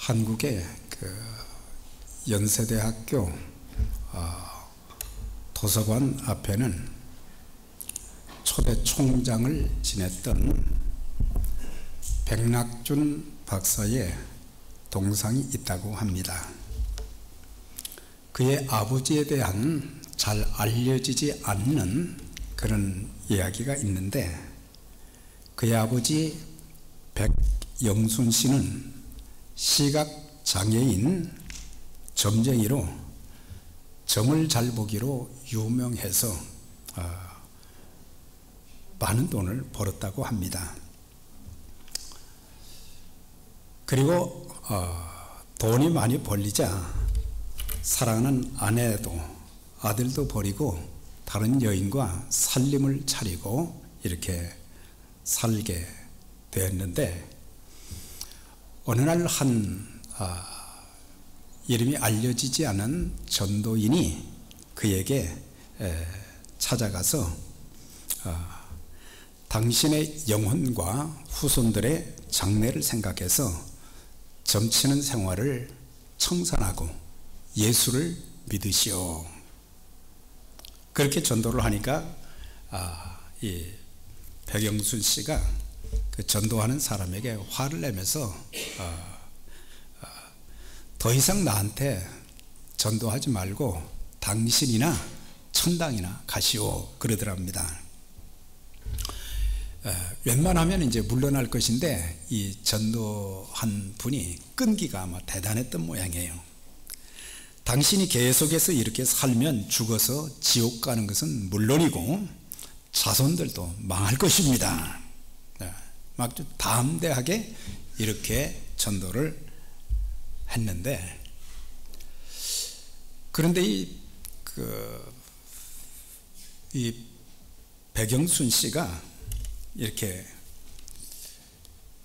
한국의 연세대학교 도서관 앞에는 초대 총장을 지냈던 백낙준 박사의 동상이 있다고 합니다. 그의 아버지에 대한 잘 알려지지 않는 그런 이야기가 있는데, 그의 아버지 백영순 씨는 시각장애인 점쟁이로 점을 잘 보기로 유명해서 많은 돈을 벌었다고 합니다. 그리고 돈이 많이 벌리자 사랑하는 아내도 아들도 버리고 다른 여인과 살림을 차리고 이렇게 살게 되었는데, 어느 날 이름이 알려지지 않은 전도인이 그에게 찾아가서 당신의 영혼과 후손들의 장래를 생각해서 점치는 생활을 청산하고 예수를 믿으시오. 그렇게 전도를 하니까 이 백영순 씨가 그 전도하는 사람에게 화를 내면서 더 이상 나한테 전도하지 말고 당신이나 천당이나 가시오 그러더랍니다. 웬만하면 이제 물러날 것인데 이 전도한 분이 끈기가 아마 대단했던 모양이에요. 당신이 계속해서 이렇게 살면 죽어서 지옥 가는 것은 물론이고 자손들도 망할 것입니다. 막 담대하게 이렇게 전도를 했는데, 그런데 이 백영순 씨가 이렇게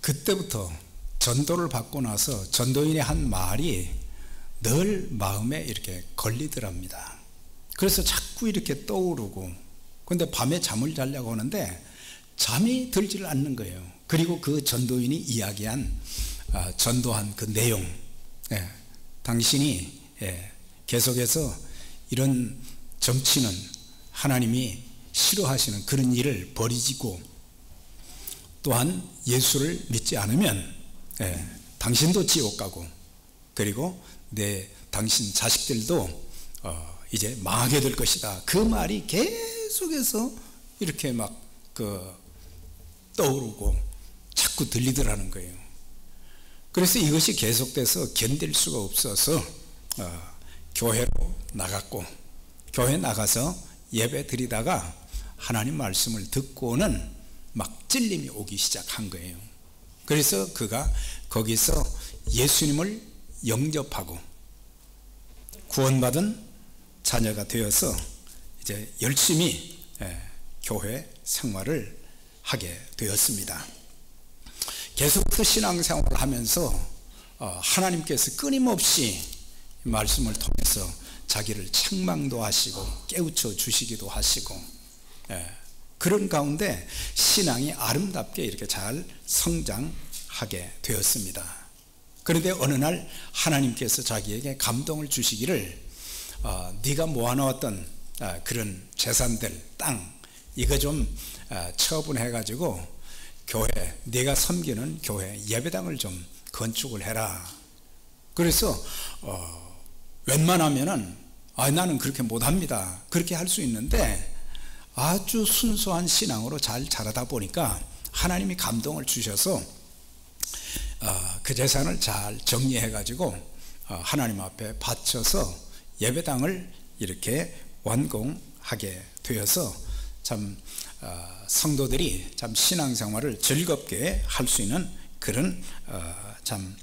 그때부터 전도를 받고 나서 전도인이 한 말이 늘 마음에 이렇게 걸리더랍니다. 그래서 자꾸 이렇게 떠오르고, 근데 밤에 잠을 자려고 하는데 잠이 들질 않는 거예요. 그리고 그 전도인이 이야기한 전도한 그 내용, 당신이 계속해서 이런 점치는 하나님이 싫어하시는 그런 일을 버리시고, 또한 예수를 믿지 않으면 당신도 지옥 가고, 그리고 당신 자식들도 이제 망하게 될 것이다. 그 말이 계속해서 이렇게 막 떠오르고 자꾸 들리더라는 거예요. 그래서 이것이 계속돼서 견딜 수가 없어서 교회로 나갔고, 교회 나가서 예배 드리다가 하나님 말씀을 듣고는 막 찔림이 오기 시작한 거예요. 그래서 그가 거기서 예수님을 영접하고 구원받은 자녀가 되어서 이제 열심히 교회 생활을 하게 되었습니다. 계속해서 신앙생활을 하면서 하나님께서 끊임없이 말씀을 통해서 자기를 책망도 하시고 깨우쳐 주시기도 하시고, 그런 가운데 신앙이 아름답게 이렇게 잘 성장하게 되었습니다. 그런데 어느 날 하나님께서 자기에게 감동을 주시기를, 네가 모아놓았던 그런 재산들, 땅, 이거 좀 처분해 가지고 교회, 네가 섬기는 교회 예배당을 좀 건축을 해라. 그래서 웬만하면은 나는 그렇게 못합니다, 그렇게 할 수 있는데, 아주 순수한 신앙으로 잘 자라다 보니까 하나님이 감동을 주셔서 그 재산을 잘 정리해 가지고 하나님 앞에 바쳐서 예배당을 이렇게 완공하게 되어서 참 성도들이 참 신앙생활을 즐겁게 할 수 있는 그런 참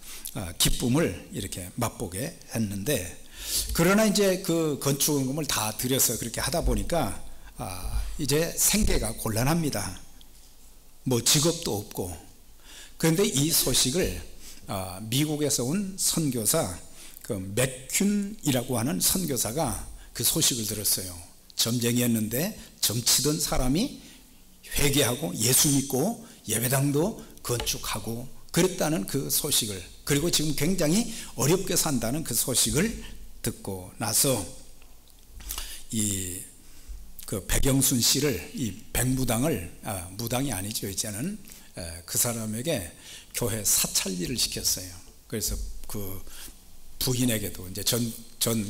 기쁨을 이렇게 맛보게 했는데, 그러나 이제 그 건축금을 다 들여서 그렇게 하다 보니까 이제 생계가 곤란합니다. 뭐 직업도 없고. 그런데 이 소식을 미국에서 온 선교사 맥튠이라고 하는 선교사가 그 소식을 들었어요. 점쟁이였는데 점치던 사람이 회개하고 예수 믿고 예배당도 건축하고 그랬다는 그 소식을 그리고 지금 굉장히 어렵게 산다는 그 소식을 듣고 나서 그 백영순 씨를, 이 백무당을, 무당이 아니죠 이제는, 그 사람에게 교회 사찰일을 시켰어요. 그래서 그 부인에게도 이제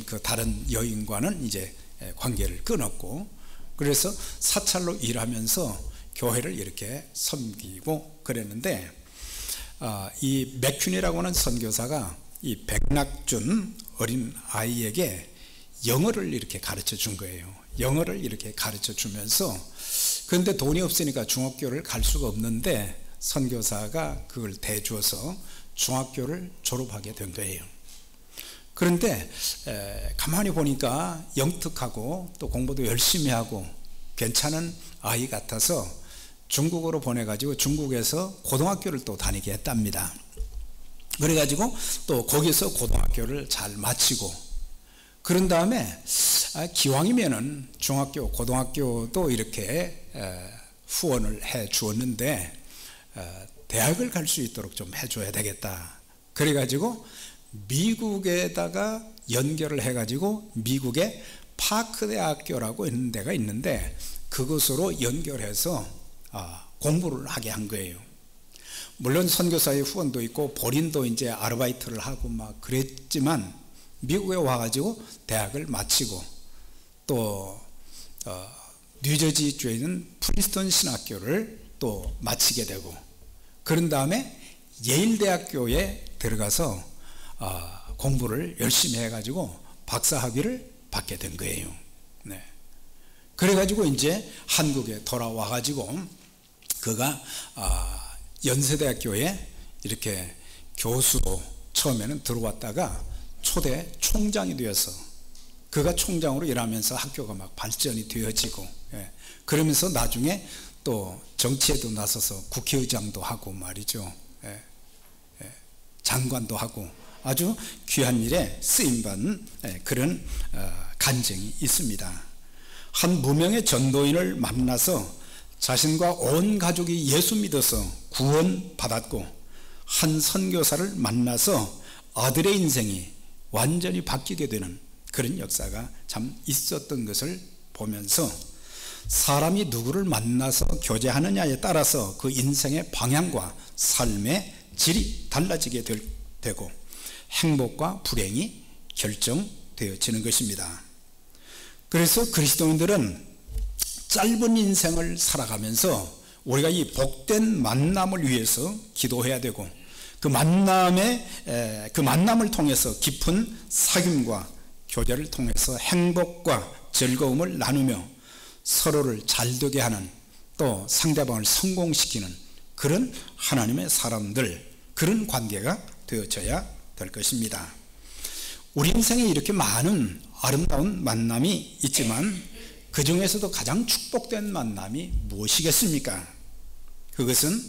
그 다른 여인과는 이제 관계를 끊었고, 그래서 사찰로 일하면서 교회를 이렇게 섬기고 그랬는데, 이 맥퀸이라고 하는 선교사가 이 백낙준 어린 아이에게 영어를 이렇게 가르쳐 준 거예요. 영어를 이렇게 가르쳐 주면서, 그런데 돈이 없으니까 중학교를 갈 수가 없는데 선교사가 그걸 대주어서 중학교를 졸업하게 된 거예요. 그런데 가만히 보니까 영특하고 또 공부도 열심히 하고 괜찮은 아이 같아서 중국으로 보내가지고 중국에서 고등학교를 또 다니게 했답니다. 그래가지고 또 거기서 고등학교를 잘 마치고, 그런 다음에 기왕이면은 중학교, 고등학교도 이렇게 후원을 해 주었는데 대학을 갈 수 있도록 좀 해줘야 되겠다. 그래가지고 미국에다가 연결을 해가지고 미국의 파크 대학교라고 있는 데가 있는데 그것으로 연결해서 공부를 하게 한 거예요. 물론 선교사의 후원도 있고 본인도 이제 아르바이트를 하고 막 그랬지만 미국에 와가지고 대학을 마치고 또 뉴저지 주에 있는 프린스턴 신학교를 또 마치게 되고, 그런 다음에 예일 대학교에 들어가서 공부를 열심히 해가지고 박사학위를 받게 된 거예요. 네. 그래가지고 이제 한국에 돌아와가지고 그가 연세대학교에 이렇게 교수로 처음에는 들어왔다가 초대 총장이 되어서 그가 총장으로 일하면서 학교가 막 발전이 되어지고, 그러면서 나중에 또 정치에도 나서서 국회의장도 하고 말이죠. 장관도 하고 아주 귀한 일에 쓰임받은 그런 간증이 있습니다. 한 무명의 전도인을 만나서 자신과 온 가족이 예수 믿어서 구원받았고, 한 선교사를 만나서 아들의 인생이 완전히 바뀌게 되는 그런 역사가 참 있었던 것을 보면서, 사람이 누구를 만나서 교제하느냐에 따라서 그 인생의 방향과 삶의 질이 달라지게 되고 행복과 불행이 결정되어지는 것입니다. 그래서 그리스도인들은 짧은 인생을 살아가면서 우리가 이 복된 만남을 위해서 기도해야 되고, 그 만남을 통해서 깊은 사귐과 교제를 통해서 행복과 즐거움을 나누며 서로를 잘되게 하는, 또 상대방을 성공시키는 그런 하나님의 사람들, 그런 관계가 되어져야 될 것입니다. 우리 인생에 이렇게 많은 아름다운 만남이 있지만 그 중에서도 가장 축복된 만남이 무엇이겠습니까? 그것은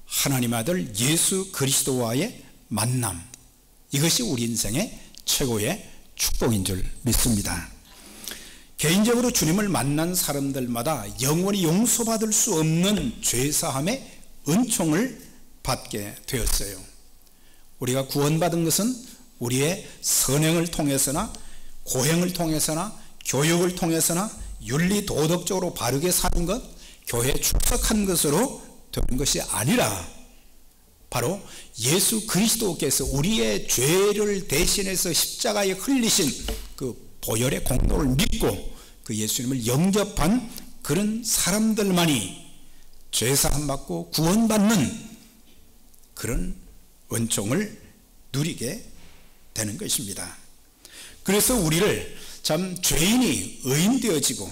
하나님 아들 예수 그리스도와의 만남, 이것이 우리 인생의 최고의 축복인 줄 믿습니다. 개인적으로 주님을 만난 사람들마다 영원히 용서받을 수 없는 죄사함의 은총을 받게 되었어요. 우리가 구원받은 것은 우리의 선행을 통해서나 고행을 통해서나 교육을 통해서나 윤리 도덕적으로 바르게 사는 것, 교회에 출석한 것으로 되는 것이 아니라 바로 예수 그리스도께서 우리의 죄를 대신해서 십자가에 흘리신 그 보혈의 공로를 믿고 그 예수님을 영접한 그런 사람들만이 죄사함 받고 구원받는 그런 은총을 누리게 되는 것입니다. 그래서 우리를 참 죄인이 의인 되어지고,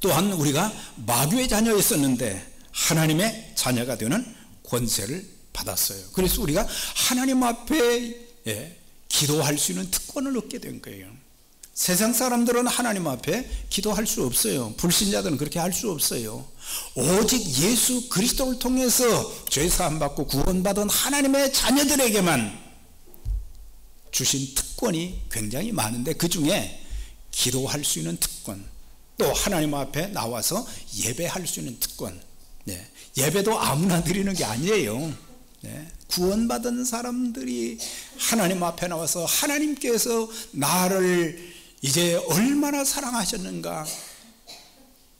또한 우리가 마귀의 자녀였었는데 하나님의 자녀가 되는 권세를 받았어요. 그래서 우리가 하나님 앞에 기도할 수 있는 특권을 얻게 된 거예요. 세상 사람들은 하나님 앞에 기도할 수 없어요. 불신자들은 그렇게 할 수 없어요. 오직 예수 그리스도를 통해서 죄사함 받고 구원받은 하나님의 자녀들에게만 주신 특권이 굉장히 많은데, 그 중에 기도할 수 있는 특권, 또 하나님 앞에 나와서 예배할 수 있는 특권. 예배도 아무나 드리는 게 아니에요. 구원받은 사람들이 하나님 앞에 나와서 하나님께서 나를 이제 얼마나 사랑하셨는가,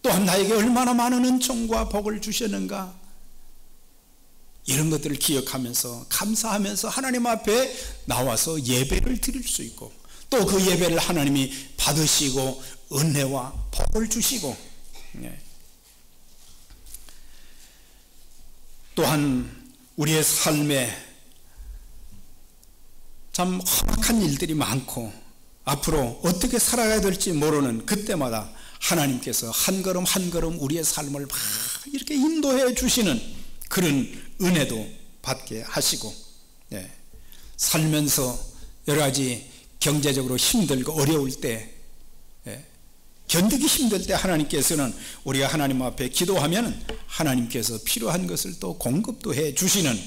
또한 나에게 얼마나 많은 은총과 복을 주셨는가, 이런 것들을 기억하면서 감사하면서 하나님 앞에 나와서 예배를 드릴 수 있고, 또 그 예배를 하나님이 받으시고 은혜와 복을 주시고, 또한 우리의 삶에 참 험악한 일들이 많고 앞으로 어떻게 살아가야 될지 모르는 그때마다 하나님께서 한 걸음 한 걸음 우리의 삶을 막 이렇게 인도해 주시는 그런 은혜도 받게 하시고, 살면서 여러 가지 경제적으로 힘들고 어려울 때, 견디기 힘들 때 하나님께서는 우리가 하나님 앞에 기도하면 하나님께서 필요한 것을 또 공급도 해 주시는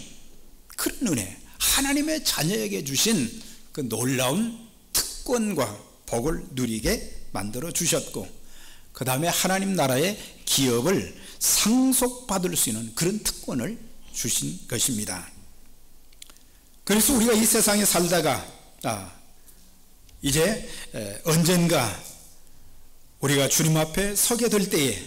그런 은혜, 하나님의 자녀에게 주신 그 놀라운 특권과 복을 누리게 만들어 주셨고, 그 다음에 하나님 나라의 기업을 상속받을 수 있는 그런 특권을 주신 것입니다. 그래서 우리가 이 세상에 살다가 이제 언젠가 우리가 주님 앞에 서게 될 때에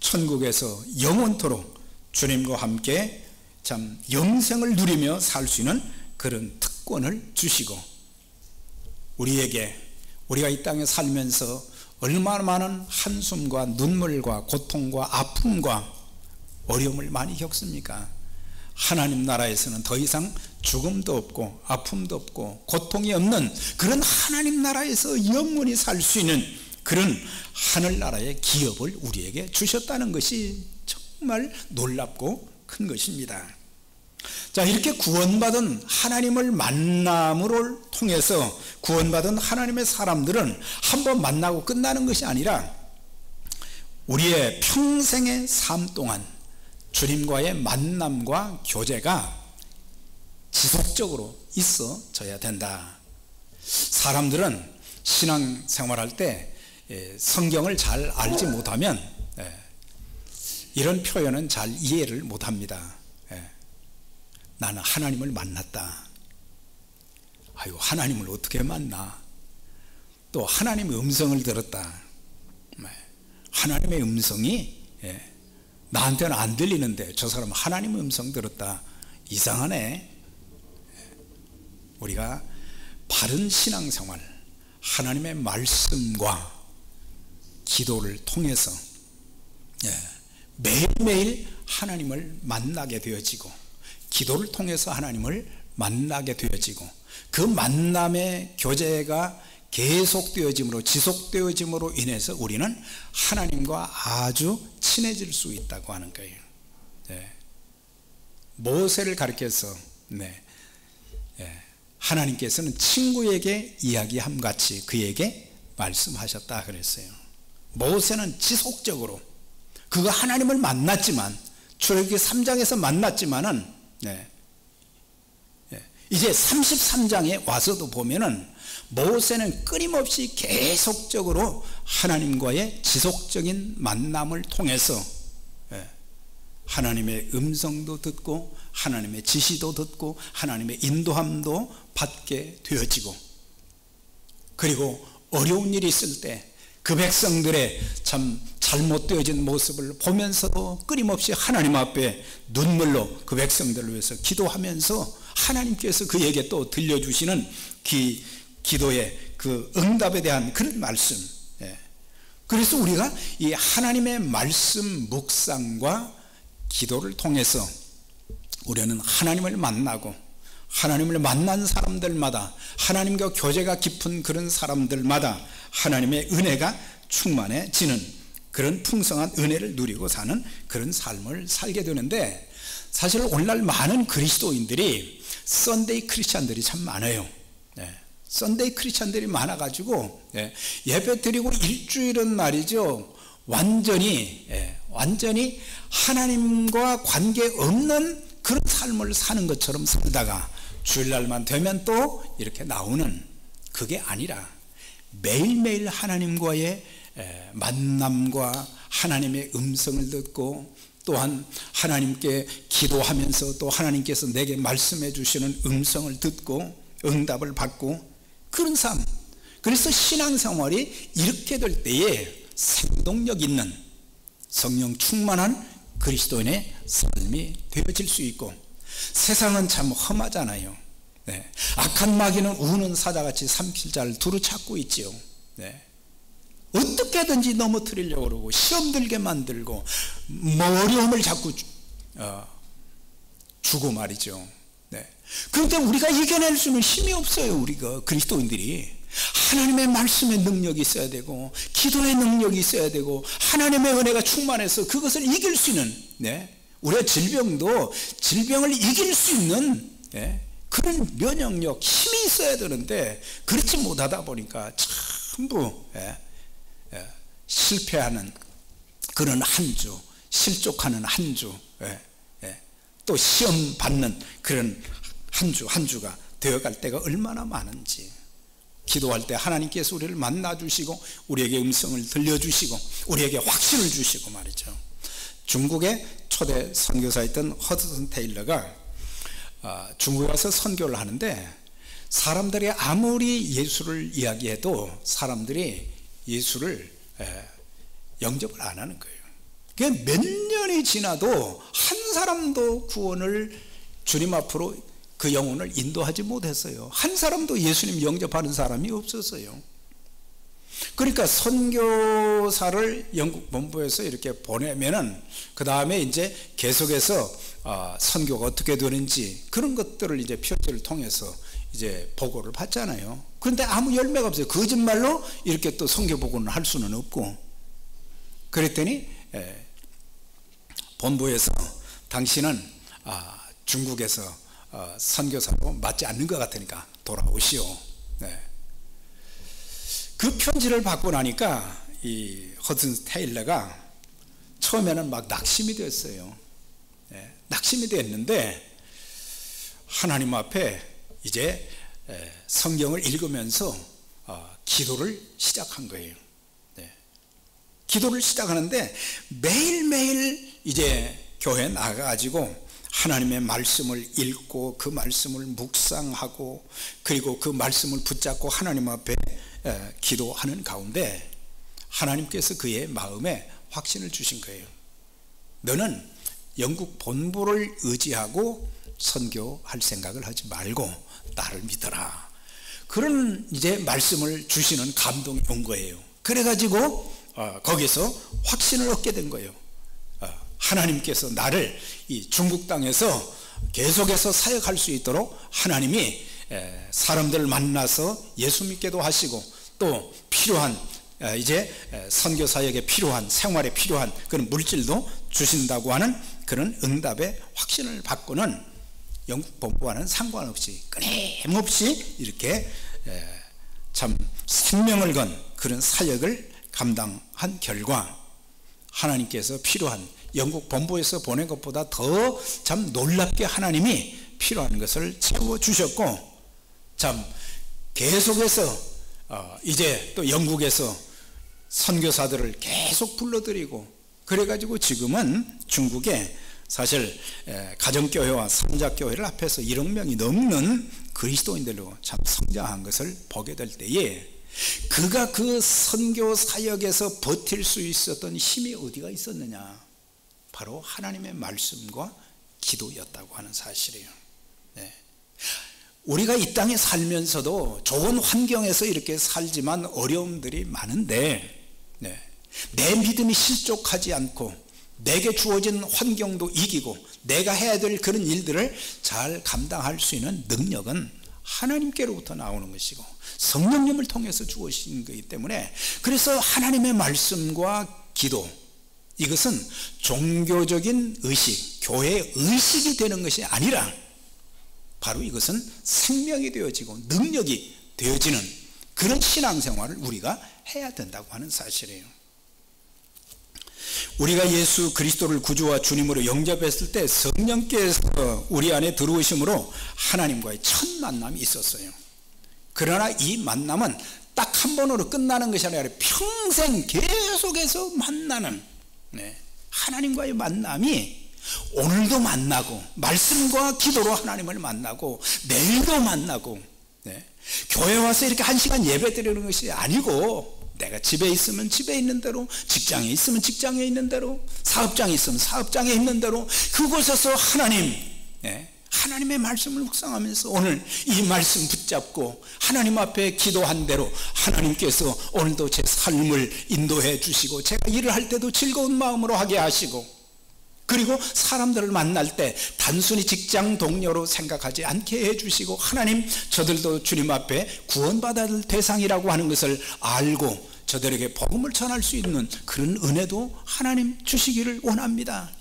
천국에서 영원토록 주님과 함께 참 영생을 누리며 살 수 있는 그런 특권을 주시고, 우리가 이 땅에 살면서 얼마나 많은 한숨과 눈물과 고통과 아픔과 어려움을 많이 겪습니까? 하나님 나라에서는 더 이상 죽음도 없고 아픔도 없고 고통이 없는 그런 하나님 나라에서 영원히 살 수 있는 그런 하늘나라의 기업을 우리에게 주셨다는 것이 정말 놀랍고 큰 것입니다. 자, 이렇게 구원받은 하나님을 만남으로 통해서 구원받은 하나님의 사람들은 한번 만나고 끝나는 것이 아니라 우리의 평생의 삶 동안 주님과의 만남과 교제가 지속적으로 있어져야 된다. 사람들은 신앙생활할 때 성경을 잘 알지 못하면 이런 표현은 잘 이해를 못합니다. 나는 하나님을 만났다. 아유, 하나님을 어떻게 만나? 또 하나님의 음성을 들었다. 하나님의 음성이 나한테는 안 들리는데 저 사람은 하나님의 음성 들었다. 이상하네. 우리가 바른 신앙생활, 하나님의 말씀과 기도를 통해서 매일매일 하나님을 만나게 되어지고, 기도를 통해서 하나님을 만나게 되어지고, 그 만남의 교제가 계속되어짐으로, 지속되어짐으로 인해서 우리는 하나님과 아주 친해질 수 있다고 하는 거예요. 모세를 가리켜서 하나님께서는 친구에게 이야기함 같이 그에게 말씀하셨다 그랬어요. 모세는 지속적으로 그가 하나님을 만났지만, 출애굽기 3장에서 만났지만은 이제 33장에 와서도 보면은 모세는 끊임없이 계속적으로 하나님과의 지속적인 만남을 통해서 하나님의 음성도 듣고 하나님의 지시도 듣고 하나님의 인도함도 받게 되어지고, 그리고 어려운 일이 있을 때 그 백성들의 참 잘못되어진 모습을 보면서도 끊임없이 하나님 앞에 눈물로 그 백성들을 위해서 기도하면서 하나님께서 그에게 또 들려주시는 기도의 그 응답에 대한 그런 말씀. 그래서 우리가 이 하나님의 말씀 묵상과 기도를 통해서 우리는 하나님을 만나고, 하나님을 만난 사람들마다, 하나님과 교제가 깊은 그런 사람들마다 하나님의 은혜가 충만해지는 그런 풍성한 은혜를 누리고 사는 그런 삶을 살게 되는데, 사실 오늘날 많은 그리스도인들이 썬데이 크리스찬들이 참 많아요. 썬데이 크리스찬들이 많아가지고 예배 드리고 일주일은 말이죠, 완전히 하나님과 관계없는 그런 삶을 사는 것처럼 살다가 주일날만 되면 또 이렇게 나오는, 그게 아니라 매일매일 하나님과의 만남과 하나님의 음성을 듣고, 또한 하나님께 기도하면서 또 하나님께서 내게 말씀해 주시는 음성을 듣고 응답을 받고 그런 삶. 그래서 신앙생활이 이렇게 될 때에 생동력 있는 성령 충만한 그리스도인의 삶이 되어질 수 있고, 세상은 참 험하잖아요. 네. 악한 마귀는 우는 사자같이 삼킬 자를 두루 찾고 있지요. 네. 어떻게든지 넘어뜨리려고 그러고 시험 들게 만들고 어려움을 자꾸 주고 말이죠. 네. 그런데 우리가 이겨낼 수는 힘이 없어요. 우리가 그리스도인들이 하나님의 말씀의 능력이 있어야 되고 기도의 능력이 있어야 되고 하나님의 은혜가 충만해서 그것을 이길 수 있는, 네. 우리가 질병을 이길 수 있는, 네. 그런 면역력, 힘이 있어야 되는데 그렇지 못하다 보니까 전부 실패하는 그런 한 주, 실족하는 한 주, 또 시험 받는 그런 한 주가 되어갈 때가 얼마나 많은지. 기도할 때 하나님께서 우리를 만나주시고 우리에게 음성을 들려주시고 우리에게 확신을 주시고 말이죠. 중국의 초대 선교사였던 허드슨 테일러가 중국에 와서 선교를 하는데 사람들이 아무리 예수를 이야기해도 사람들이 예수를 영접을 안 하는 거예요. 그냥 몇 년이 지나도 한 사람도 구원을 주님 앞으로 그 영혼을 인도하지 못했어요. 한 사람도 예수님 영접하는 사람이 없었어요. 그러니까 선교사를 영국 본부에서 이렇게 보내면은 그 다음에 이제 계속해서 선교가 어떻게 되는지 그런 것들을 이제 표지를 통해서 이제 보고를 받잖아요. 그런데 아무 열매가 없어요. 거짓말로 이렇게 또 선교 보고는 할 수는 없고. 그랬더니 본부에서 당신은 중국에서 선교사로 맞지 않는 것 같으니까 돌아오시오. 네. 그 편지를 받고 나니까 이 허드슨 테일러가 처음에는 막 낙심이 됐어요. 네. 낙심이 됐는데 하나님 앞에 이제 성경을 읽으면서 기도를 시작한 거예요. 네. 기도를 시작하는데 매일매일 이제 교회에 나가가지고 하나님의 말씀을 읽고 그 말씀을 묵상하고 그리고 그 말씀을 붙잡고 하나님 앞에 기도하는 가운데 하나님께서 그의 마음에 확신을 주신 거예요. 너는 영국 본부를 의지하고 선교할 생각을 하지 말고 나를 믿어라. 그런 이제 말씀을 주시는 감동이 온 거예요. 그래가지고 거기서 확신을 얻게 된 거예요. 하나님께서 나를 이 중국 땅에서 계속해서 사역할 수 있도록 하나님이 사람들을 만나서 예수 믿게도 하시고 또 필요한 이제 선교 사역에 필요한 생활에 필요한 그런 물질도 주신다고 하는 그런 응답의 확신을 받고는 영국 본부와는 상관없이 끊임없이 이렇게 참 생명을 건 그런 사역을 감당한 결과 하나님께서 필요한 영국 본부에서 보낸 것보다 더 참 놀랍게 하나님이 필요한 것을 채워주셨고 참 계속해서 이제 또 영국에서 선교사들을 계속 불러들이고 그래가지고 지금은 중국에 사실 가정교회와 삼자교회를 합해서 1억 명이 넘는 그리스도인들로 참 성장한 것을 보게 될 때에 그가 그 선교 사역에서 버틸 수 있었던 힘이 어디가 있었느냐? 바로 하나님의 말씀과 기도였다고 하는 사실이에요. 네. 우리가 이 땅에 살면서도 좋은 환경에서 이렇게 살지만 어려움들이 많은데 네. 내 믿음이 실족하지 않고 내게 주어진 환경도 이기고 내가 해야 될 그런 일들을 잘 감당할 수 있는 능력은 하나님께로부터 나오는 것이고 성령님을 통해서 주어진 것이기 때문에 그래서 하나님의 말씀과 기도 이것은 종교적인 의식, 교회의 의식이 되는 것이 아니라 바로 이것은 생명이 되어지고 능력이 되어지는 그런 신앙생활을 우리가 해야 된다고 하는 사실이에요. 우리가 예수 그리스도를 구주와 주님으로 영접했을 때 성령께서 우리 안에 들어오심으로 하나님과의 첫 만남이 있었어요. 그러나 이 만남은 딱 한 번으로 끝나는 것이 아니라 평생 계속해서 만나는 하나님과의 만남이 오늘도 만나고 말씀과 기도로 하나님을 만나고 내일도 만나고, 교회 와서 이렇게 1시간 예배 드리는 것이 아니고 내가 집에 있으면 집에 있는 대로, 직장에 있으면 직장에 있는 대로, 사업장에 있으면 사업장에 있는 대로 그곳에서 하나님의 말씀을 묵상하면서 오늘 이 말씀 붙잡고 하나님 앞에 기도한 대로 하나님께서 오늘도 제 삶을 인도해 주시고 제가 일을 할 때도 즐거운 마음으로 하게 하시고, 그리고 사람들을 만날 때 단순히 직장 동료로 생각하지 않게 해주시고, 하나님 저들도 주님 앞에 구원받아야 할 대상이라고 하는 것을 알고 저들에게 복음을 전할 수 있는 그런 은혜도 하나님 주시기를 원합니다.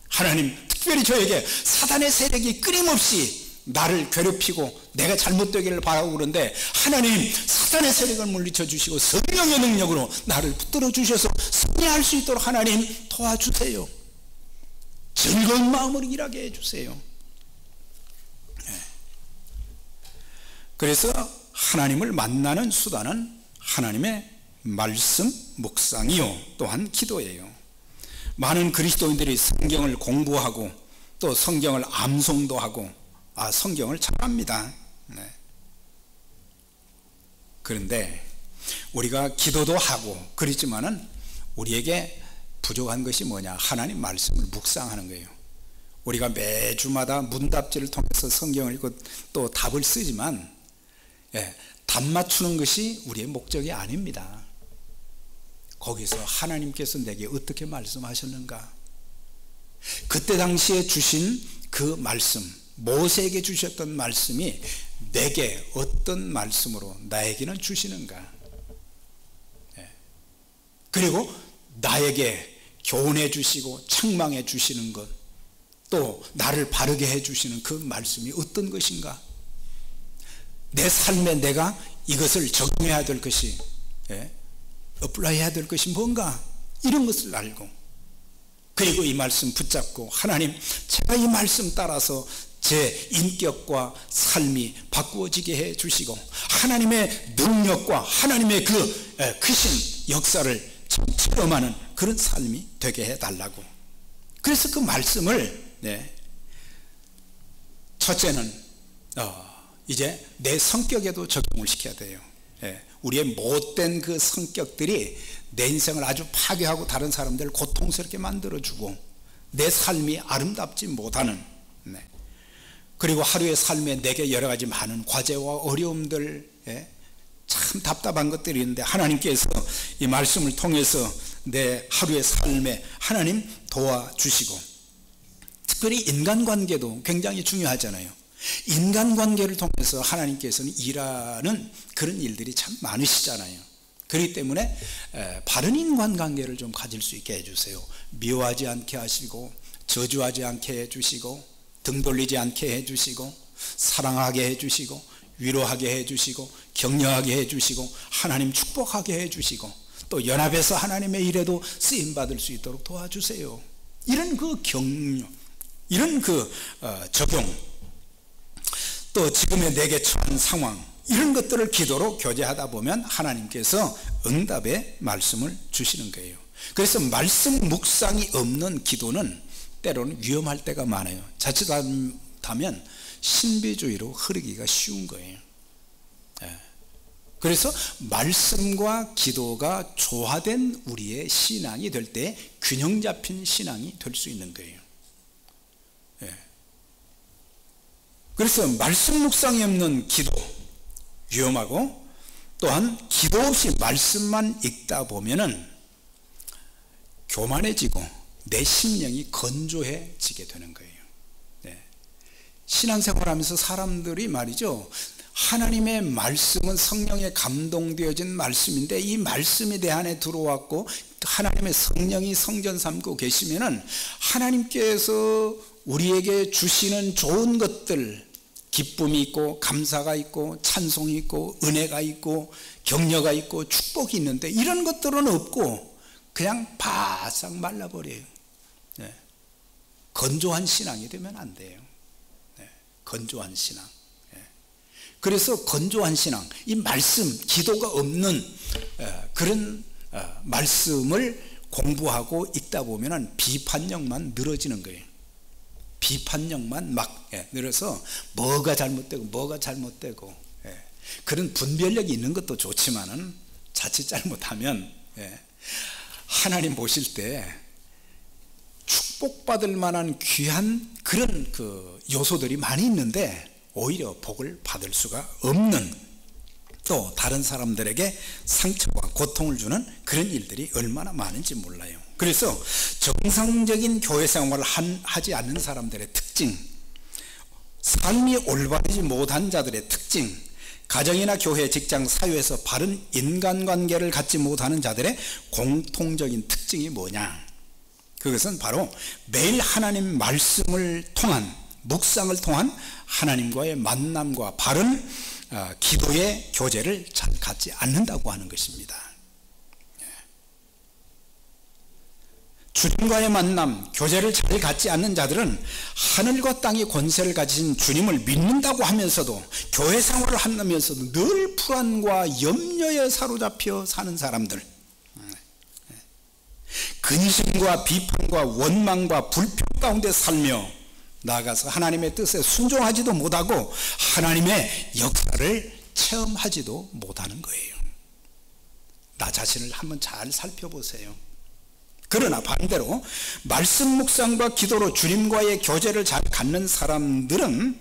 하나님 특별히 저에게 사단의 세력이 끊임없이 나를 괴롭히고 내가 잘못되기를 바라고 그런데, 하나님 사단의 세력을 물리쳐 주시고 성령의 능력으로 나를 붙들어 주셔서 승리할 수 있도록 하나님 도와주세요. 즐거운 마음으로 일하게 해주세요. 그래서 하나님을 만나는 수단은 하나님의 말씀 묵상이요 또한 기도예요. 많은 그리스도인들이 성경을 공부하고 또 성경을 암송도 하고 성경을 잘합니다. 그런데 우리가 기도도 하고 그러지만은 우리에게 부족한 것이 뭐냐? 하나님 말씀을 묵상하는 거예요. 우리가 매주마다 문답지를 통해서 성경을 읽고 또 답을 쓰지만 답 맞추는 것이 우리의 목적이 아닙니다. 거기서 하나님께서 내게 어떻게 말씀하셨는가? 그때 당시에 주신 그 말씀, 모세에게 주셨던 말씀이 내게 어떤 말씀으로 나에게는 주시는가? 그리고 나에게 교훈해 주시고 책망해 주시는 것, 또 나를 바르게 해 주시는 그 말씀이 어떤 것인가? 내 삶에 내가 이것을 적용해야 될 것이, 어플라이 해야 될 것이 뭔가, 이런 것을 알고, 그리고 이 말씀 붙잡고 하나님 제가 이 말씀 따라서 제 인격과 삶이 바꾸어지게 해 주시고 하나님의 능력과 하나님의 그 크신 역사를 체험하는 그런 삶이 되게 해달라고. 그래서 그 말씀을 첫째는 이제 내 성격에도 적용을 시켜야 돼요. 우리의 못된 그 성격들이 내 인생을 아주 파괴하고 다른 사람들을 고통스럽게 만들어주고 내 삶이 아름답지 못하는, 그리고 하루의 삶에 내게 여러 가지 많은 과제와 어려움들, 참 답답한 것들이 있는데 하나님께서 이 말씀을 통해서 내 하루의 삶에 하나님 도와주시고, 특별히 인간관계도 굉장히 중요하잖아요. 인간관계를 통해서 하나님께서는 일하는 그런 일들이 참 많으시잖아요. 그렇기 때문에 바른 인간관계를 좀 가질 수 있게 해주세요. 미워하지 않게 하시고 저주하지 않게 해주시고 등 돌리지 않게 해주시고 사랑하게 해주시고 위로하게 해주시고 격려하게 해주시고 하나님 축복하게 해주시고 또 연합해서 하나님의 일에도 쓰임받을 수 있도록 도와주세요. 이런 그 격려, 이런 그 적용, 또 지금의 내게 처한 상황, 이런 것들을 기도로 교제하다 보면 하나님께서 응답의 말씀을 주시는 거예요. 그래서 말씀 묵상이 없는 기도는 때로는 위험할 때가 많아요. 자칫하면 신비주의로 흐르기가 쉬운 거예요. 그래서 말씀과 기도가 조화된 우리의 신앙이 될 때 균형 잡힌 신앙이 될 수 있는 거예요. 그래서 말씀 묵상이 없는 기도 위험하고, 또한 기도 없이 말씀만 읽다 보면은 교만해지고 내 심령이 건조해지게 되는 거예요. 신앙생활하면서 사람들이 말이죠, 하나님의 말씀은 성령에 감동되어진 말씀인데 이 말씀이 내 안에 들어왔고 하나님의 성령이 성전 삼고 계시면은 하나님께서 우리에게 주시는 좋은 것들, 기쁨이 있고 감사가 있고 찬송이 있고 은혜가 있고 격려가 있고 축복이 있는데 이런 것들은 없고 그냥 바싹 말라버려요. 건조한 신앙이 되면 안 돼요. 건조한 신앙. 그래서 건조한 신앙, 이 말씀, 기도가 없는 그런 말씀을 공부하고 읽다 보면은 비판력만 늘어지는 거예요. 비판력만 막 늘어서 뭐가 잘못되고 그런 분별력이 있는 것도 좋지만은 자칫 잘못하면 하나님 보실 때 축복받을 만한 귀한 그런 그 요소들이 많이 있는데 오히려 복을 받을 수가 없는, 또 다른 사람들에게 상처와 고통을 주는 그런 일들이 얼마나 많은지 몰라요. 그래서 정상적인 교회 생활을 하지 않는 사람들의 특징, 삶이 올바르지 못한 자들의 특징, 가정이나 교회, 직장, 사회에서 바른 인간관계를 갖지 못하는 자들의 공통적인 특징이 뭐냐? 그것은 바로 매일 하나님 말씀을 통한, 묵상을 통한 하나님과의 만남과 바른 기도의 교제를 잘 갖지 않는다고 하는 것입니다. 주님과의 만남, 교제를 잘 갖지 않는 자들은 하늘과 땅의 권세를 가진 주님을 믿는다고 하면서도, 교회 생활을 한다면서도 늘 불안과 염려에 사로잡혀 사는 사람들, 근심과 비판과 원망과 불평 가운데 살며 나아가서 하나님의 뜻에 순종하지도 못하고 하나님의 역사를 체험하지도 못하는 거예요. 나 자신을 한번 잘 살펴보세요. 그러나 반대로 말씀 묵상과 기도로 주님과의 교제를 잘 갖는 사람들은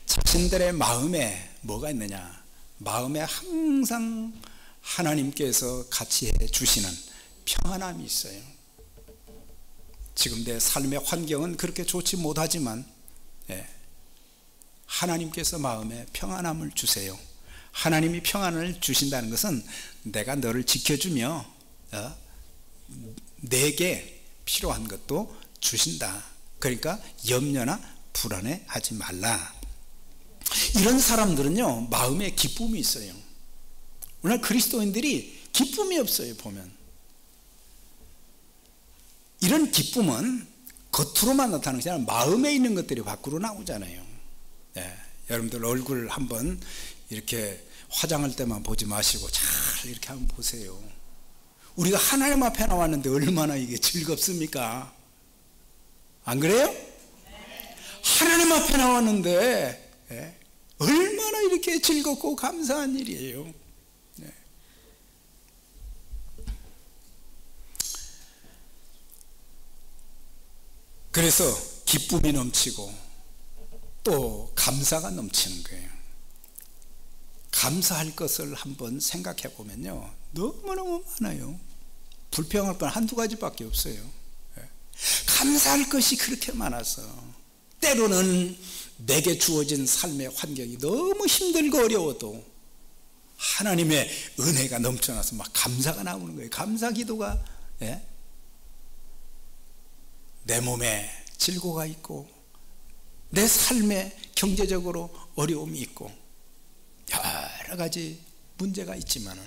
자신들의 마음에 뭐가 있느냐? 마음에 항상 하나님께서 같이 해 주시는 평안함이 있어요. 지금 내 삶의 환경은 그렇게 좋지 못하지만 하나님께서 마음에 평안함을 주세요. 하나님이 평안을 주신다는 것은 내가 너를 지켜주며 내게 필요한 것도 주신다. 그러니까 염려나 불안해하지 말라. 이런 사람들은요, 마음에 기쁨이 있어요. 오늘 그리스도인들이 기쁨이 없어요. 보면 이런 기쁨은 겉으로만 나타나는 것이 아니라 마음에 있는 것들이 밖으로 나오잖아요. 여러분들 얼굴 한번 이렇게 화장할 때만 보지 마시고 잘 이렇게 한번 보세요. 우리가 하나님 앞에 나왔는데 얼마나 이게 즐겁습니까? 안 그래요? 하나님 앞에 나왔는데 얼마나 이렇게 즐겁고 감사한 일이에요. 그래서 기쁨이 넘치고 또 감사가 넘치는 거예요. 감사할 것을 한번 생각해 보면요, 너무너무 많아요. 불평할 건 한두 가지밖에 없어요. 감사할 것이 그렇게 많아서 때로는 내게 주어진 삶의 환경이 너무 힘들고 어려워도 하나님의 은혜가 넘쳐나서 막 감사가 나오는 거예요. 감사 기도가 내 몸에 질고가 있고 내 삶에 경제적으로 어려움이 있고 여러 가지 문제가 있지만은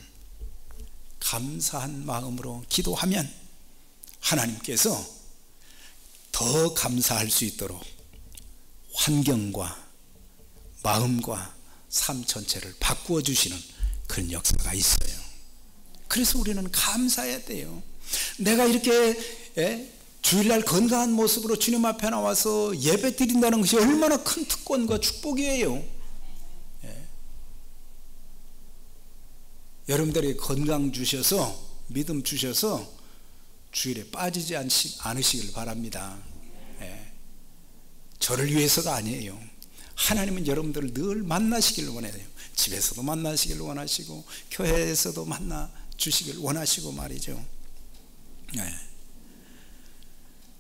감사한 마음으로 기도하면 하나님께서 더 감사할 수 있도록 환경과 마음과 삶 전체를 바꾸어 주시는 그런 역사가 있어요. 그래서 우리는 감사해야 돼요. 내가 이렇게 주일날 건강한 모습으로 주님 앞에 나와서 예배 드린다는 것이 얼마나 큰 특권과 축복이에요. 여러분들이 건강 주셔서, 믿음 주셔서 주일에 빠지지 않으시길 바랍니다. 저를 위해서가 아니에요. 하나님은 여러분들을 늘 만나시길 원해요. 집에서도 만나시길 원하시고 교회에서도 만나 주시길 원하시고 말이죠.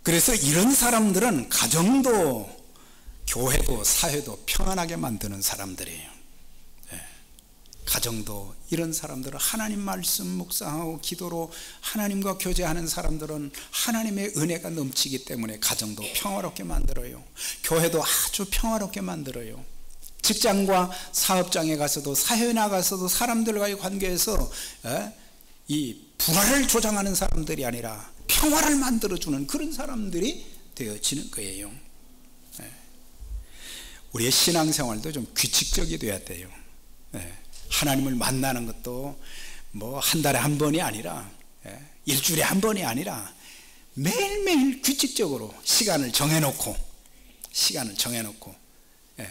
그래서 이런 사람들은 가정도 교회도 사회도 평안하게 만드는 사람들이에요. 가정도, 이런 사람들은 하나님 말씀 묵상하고 기도로 하나님과 교제하는 사람들은 하나님의 은혜가 넘치기 때문에 가정도 평화롭게 만들어요. 교회도 아주 평화롭게 만들어요. 직장과 사업장에 가서도 사회에 나가서도 사람들과의 관계에서 이 불화를 조장하는 사람들이 아니라 평화를 만들어주는 그런 사람들이 되어지는 거예요. 우리의 신앙생활도 좀 규칙적이 돼야 돼요. 하나님을 만나는 것도 뭐 한 달에 한 번이 아니라 일주일에 한 번이 아니라 매일매일 규칙적으로 시간을 정해놓고 예.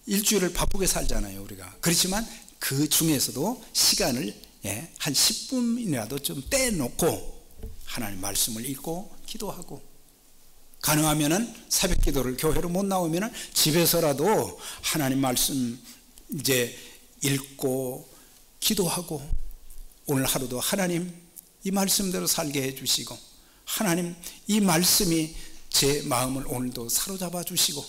일주일을 바쁘게 살잖아요, 우리가. 그렇지만 그 중에서도 시간을 한 10분이라도 좀 떼놓고 하나님 말씀을 읽고 기도하고, 가능하면은 새벽 기도를 교회로 못 나오면은 집에서라도 하나님 말씀 이제 읽고 기도하고, 오늘 하루도 하나님 이 말씀대로 살게 해주시고, 하나님 이 말씀이 제 마음을 오늘도 사로잡아 주시고,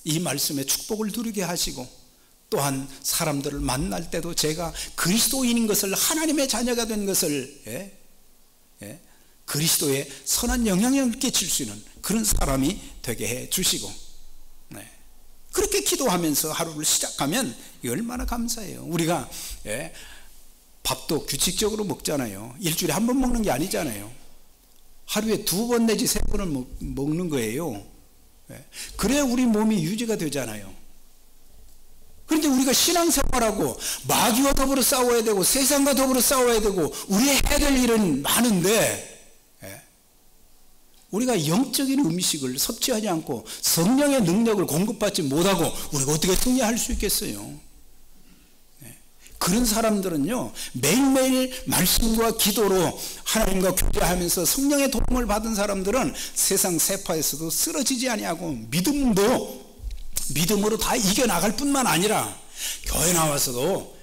이 말씀의 축복을 누리게 하시고, 또한 사람들을 만날 때도 제가 그리스도인인 것을, 하나님의 자녀가 된 것을 그리스도의 선한 영향력을 끼칠 수 있는 그런 사람이 되게 해 주시고, 그렇게 기도하면서 하루를 시작하면 얼마나 감사해요. 우리가 밥도 규칙적으로 먹잖아요. 일주일에 한 번 먹는 게 아니잖아요. 하루에 2번 내지 3번을 먹는 거예요. 그래야 우리 몸이 유지가 되잖아요. 그런데 우리가 신앙생활하고 마귀와 더불어 싸워야 되고 세상과 더불어 싸워야 되고 우리의 해야 될 일은 많은데, 우리가 영적인 음식을 섭취하지 않고 성령의 능력을 공급받지 못하고 우리가 어떻게 승리할 수 있겠어요? 그런 사람들은요, 매일매일 말씀과 기도로 하나님과 교제하면서 성령의 도움을 받은 사람들은 세상 세파에서도 쓰러지지 아니하고 믿음으로 다 이겨나갈 뿐만 아니라 교회 나와서도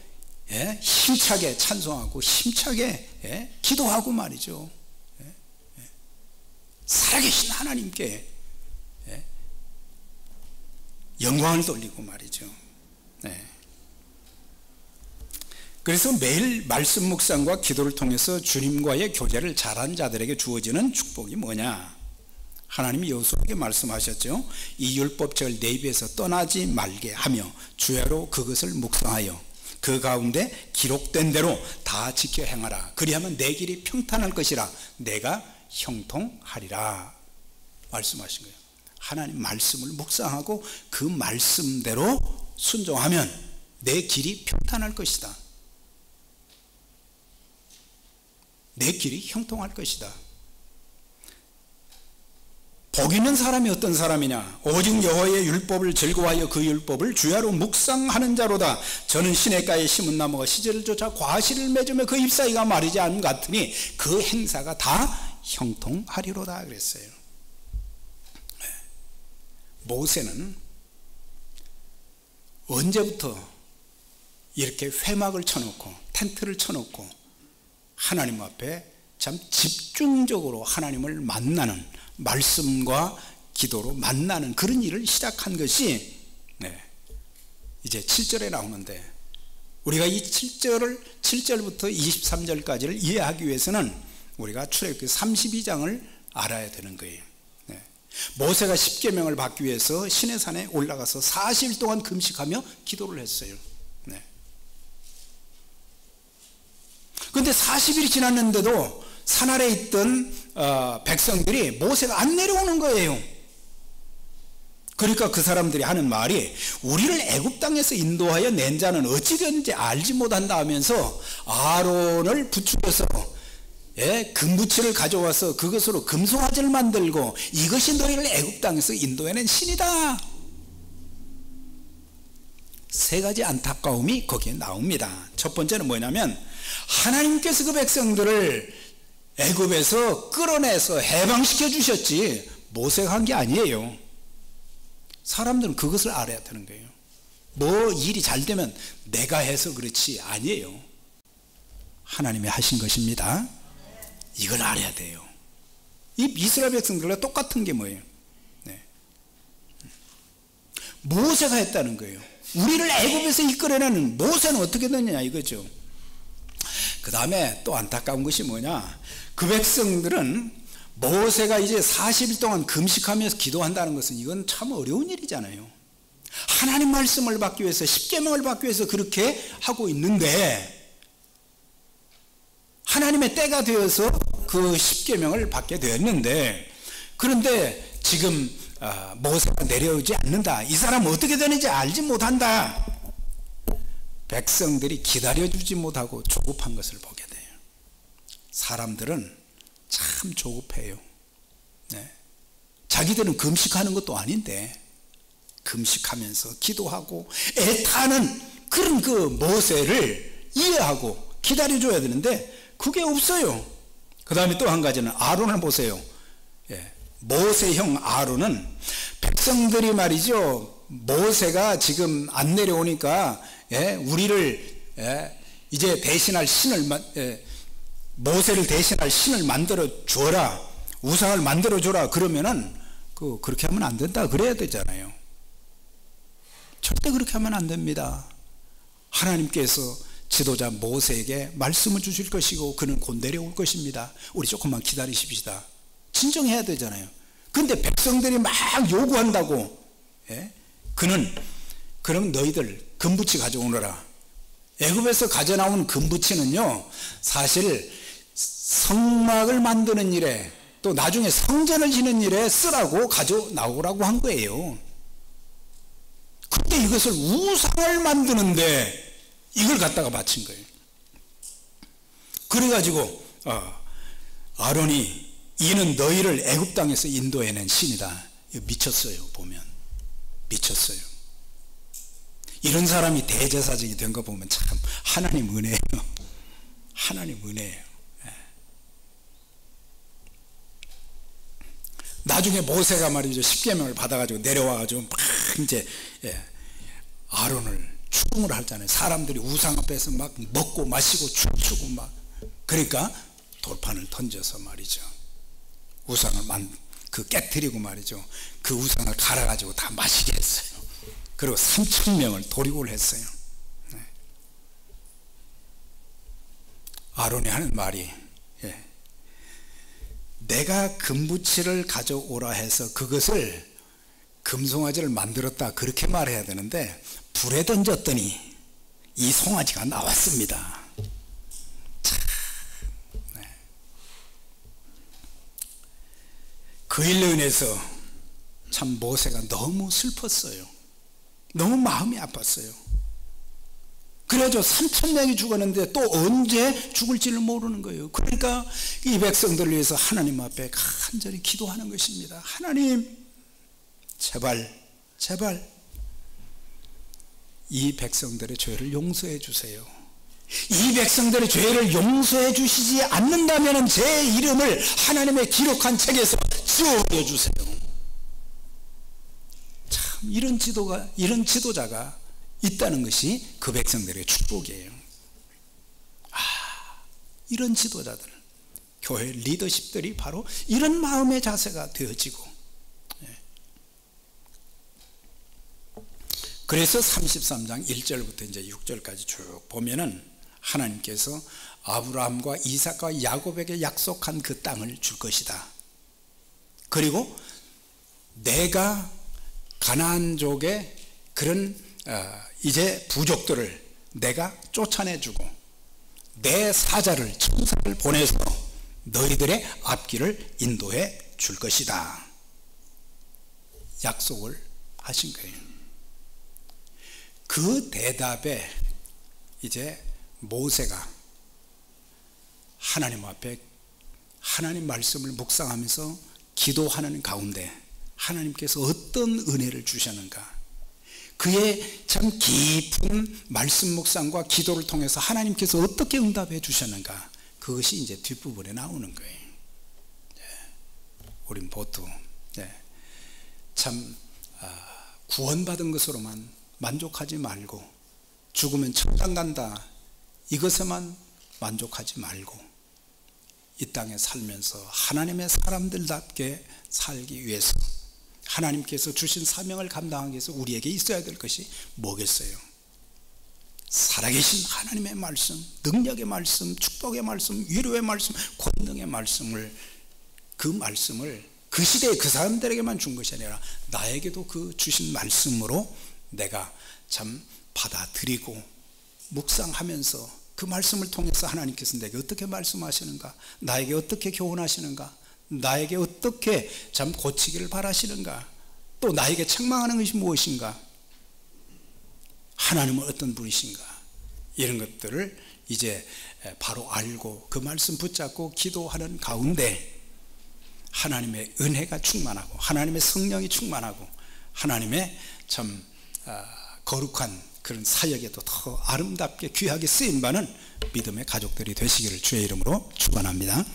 힘차게 찬송하고 힘차게 기도하고 말이죠. 살아계신 하나님께 영광을 돌리고 말이죠. 그래서 매일 말씀 묵상과 기도를 통해서 주님과의 교제를 잘한 자들에게 주어지는 축복이 뭐냐? 하나님이 여호수아에게 말씀하셨죠. 이 율법책을 내 입에서 떠나지 말게 하며 주야로 그것을 묵상하여 그 가운데 기록된 대로 다 지켜 행하라. 그리하면 내 길이 평탄할 것이라 내가 형통하리라 말씀하신 거예요. 하나님 말씀을 묵상하고 그 말씀대로 순종하면 내 길이 평탄할 것이다. 내 길이 형통할 것이다. 복 있는 사람이 어떤 사람이냐? 오직 여호와의 율법을 즐거워하여 그 율법을 주야로 묵상하는 자로다. 저는 시냇가에 심은 나무가 시절을 쫓아 과실을 맺으며 그 잎사귀가 마르지 않음 같으니 그 행사가 다 형통하리로다 그랬어요. 모세는 언제부터 이렇게 회막을 쳐놓고 텐트를 쳐놓고 하나님 앞에 참 집중적으로 하나님을 만나는, 말씀과 기도로 만나는 그런 일을 시작한 것이 이제 7절에 나오는데, 우리가 이 7절부터 23절까지를 이해하기 위해서는 우리가 출애굽기 32장을 알아야 되는 거예요. 모세가 십계명을 받기 위해서 시내산에 올라가서 40일 동안 금식하며 기도를 했어요. 그런데 40일이 지났는데도 산 아래에 있던 백성들이 모세가 안 내려오는 거예요. 그러니까 그 사람들이 하는 말이, 우리를 애굽 땅에서 인도하여 낸 자는 어찌 되는지 알지 못한다 하면서 아론을 부추겨서 금부치를 가져와서 그것으로 금송아지를 만들고 이것이 너희를 애굽 땅에서 인도해낸 신이다. 3가지 안타까움이 거기에 나옵니다. 첫 번째는 뭐냐면, 하나님께서 그 백성들을 애굽에서 끌어내서 해방시켜 주셨지 모세가 한 게 아니에요. 사람들은 그것을 알아야 되는 거예요. 뭐 일이 잘 되면 내가 해서 그렇지 아니에요. 하나님이 하신 것입니다. 이걸 알아야 돼요. 이 이스라엘 백성들과 똑같은 게 뭐예요? 모세가 했다는 거예요. 우리를 애굽에서 이끌어내는 모세는 어떻게 됐느냐 이거죠. 그 다음에 또 안타까운 것이 뭐냐, 그 백성들은 모세가 이제 40일 동안 금식하면서 기도한다는 것은 이건 참 어려운 일이잖아요. 하나님 말씀을 받기 위해서, 십계명을 받기 위해서 그렇게 하고 있는데, 하나님의 때가 되어서 그 십계명을 받게 되었는데, 그런데 지금 모세가 내려오지 않는다. 이 사람 어떻게 되는지 알지 못한다. 백성들이 기다려주지 못하고 조급한 것을 보게 돼요. 사람들은 참 조급해요. 네. 자기들은 금식하는 것도 아닌데 금식하면서 기도하고 애타는 그런 그 모세를 이해하고 기다려줘야 되는데 그게 없어요. 그 다음에 또 한 가지는 아론을 보세요. 모세형 아론은 백성들이 말이죠, 모세가 지금 안 내려오니까 우리를 이제 대신할 신을 모세를 대신할 신을 만들어 주어라, 우상을 만들어 줘라 그러면은 그렇게 하면 안 된다 그래야 되잖아요. 절대 그렇게 하면 안 됩니다. 하나님께서 지도자 모세에게 말씀을 주실 것이고 그는 곧 내려올 것입니다. 우리 조금만 기다리십시다. 진정해야 되잖아요. 근데 백성들이 막 요구한다고, 그럼 너희들 금부치 가져오너라. 애굽에서 가져나온 금부치는요, 사실 성막을 만드는 일에 또 나중에 성전을 지는 일에 쓰라고 가져나오라고 한 거예요. 근데 이것을 우상을 만드는데 이걸 갖다가 바친 거예요. 그래가지고 아론이 이는 너희를 애굽 땅에서 인도해낸 신이다. 미쳤어요. 보면 미쳤어요. 이런 사람이 대제사장이 된 거 보면 참 하나님 은혜예요. 하나님 은혜예요. 나중에 모세가 말이죠, 십계명을 받아가지고 내려와가지고 막 이제 아론을 추궁을 하잖아요. 사람들이 우상 앞에서 막 먹고 마시고 춤추고 막, 그러니까 돌판을 던져서 말이죠, 우상을 깨뜨리고 말이죠, 그 우상을 갈아가지고 다 마시게 했어요. 그리고 3,000명을 도륙을 했어요. 아론이 하는 말이, 내가 금부치를 가져오라 해서 그것을 금송아지를 만들었다 그렇게 말해야 되는데 불에 던졌더니 이 송아지가 나왔습니다. 참, 그 일로 인해서 참 모세가 너무 슬펐어요. 너무 마음이 아팠어요. 그래서 3,000명이 죽었는데 또 언제 죽을지를 모르는 거예요. 그러니까 이 백성들을 위해서 하나님 앞에 간절히 기도하는 것입니다. 하나님, 제발 이 백성들의 죄를 용서해 주세요. 이 백성들의 죄를 용서해 주시지 않는다면 제 이름을 하나님의 기록한 책에서 지워버려 주세요. 참 이런 지도자가 있다는 것이 그 백성들의 축복이에요. 이런 지도자들, 교회 리더십들이 바로 이런 마음의 자세가 되어지고, 그래서 33장 1절부터 이제 6절까지 쭉 보면은 하나님께서 아브라함과 이삭과 야곱에게 약속한 그 땅을 줄 것이다. 그리고 내가 가나안족의 그런 이제 부족들을 내가 쫓아내주고 내 사자를, 천사를 보내서 너희들의 앞길을 인도해 줄 것이다. 약속을 하신 거예요. 그 대답에 이제 모세가 하나님 앞에 하나님 말씀을 묵상하면서 기도하는 가운데 하나님께서 어떤 은혜를 주셨는가, 그의 참 깊은 말씀 묵상과 기도를 통해서 하나님께서 어떻게 응답해 주셨는가, 그것이 이제 뒷부분에 나오는 거예요. 우린 보통 참 구원받은 것으로만 만족하지 말고 죽으면 천당 간다 이것에만 만족하지 말고 이 땅에 살면서 하나님의 사람들답게 살기 위해서 하나님께서 주신 사명을 감당하기 위해서 우리에게 있어야 될 것이 뭐겠어요? 살아계신 하나님의 말씀, 능력의 말씀, 축복의 말씀, 위로의 말씀, 권능의 말씀을, 그 말씀을 그 시대에 그 사람들에게만 준 것이 아니라 나에게도 그 주신 말씀으로 내가 참 받아들이고 묵상하면서 그 말씀을 통해서 하나님께서 내게 어떻게 말씀하시는가, 나에게 어떻게 교훈하시는가, 나에게 어떻게 참 고치기를 바라시는가, 또 나에게 책망하는 것이 무엇인가, 하나님은 어떤 분이신가, 이런 것들을 이제 바로 알고 그 말씀 붙잡고 기도하는 가운데 하나님의 은혜가 충만하고 하나님의 성령이 충만하고 하나님의 참 거룩한 그런 사역에도 더 아름답게 귀하게 쓰임받는 믿음의 가족들이 되시기를 주의 이름으로 축원합니다.